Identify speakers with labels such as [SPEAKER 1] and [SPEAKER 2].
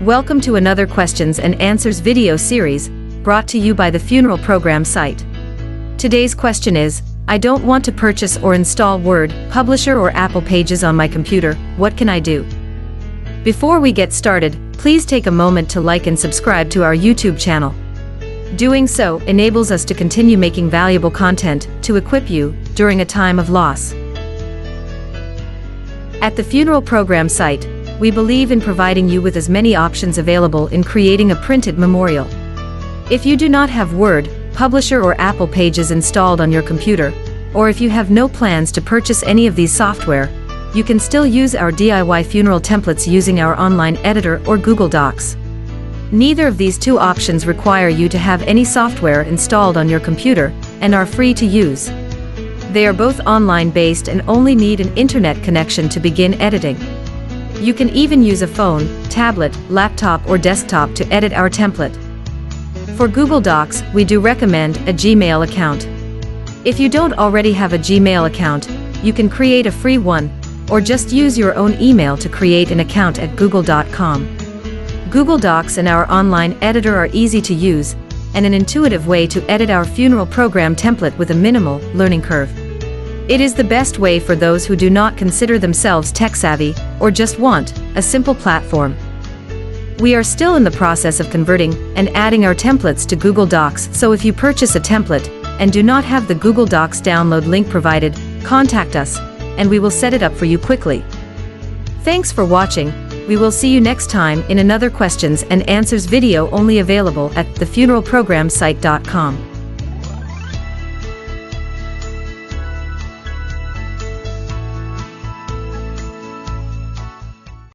[SPEAKER 1] Welcome to another questions and answers video series, brought to you by the Funeral Program site. Today's question is, I don't want to purchase or install Word, Publisher or Apple Pages on my computer, what can I do? Before we get started, please take a moment to like and subscribe to our YouTube channel. Doing so enables us to continue making valuable content to equip you during a time of loss. At the Funeral Program site, we believe in providing you with as many options available in creating a printed memorial. If you do not have Word, Publisher or Apple Pages installed on your computer, or if you have no plans to purchase any of these software, you can still use our DIY funeral templates using our online editor or Google Docs. Neither of these two options require you to have any software installed on your computer and are free to use. They are both online-based and only need an internet connection to begin editing. You can even use a phone, tablet, laptop or desktop to edit our template. For Google Docs, we do recommend a Gmail account. If you don't already have a Gmail account, you can create a free one, or just use your own email to create an account at google.com. Google Docs and our online editor are easy to use, and an intuitive way to edit our funeral program template with a minimal learning curve. It is the best way for those who do not consider themselves tech-savvy, or just want a simple platform. We are still in the process of converting and adding our templates to Google Docs, so if you purchase a template and do not have the Google Docs download link provided, contact us, and we will set it up for you quickly. Thanks for watching. We will see you next time in another questions and answers video only available at thefuneralprogramsite.com.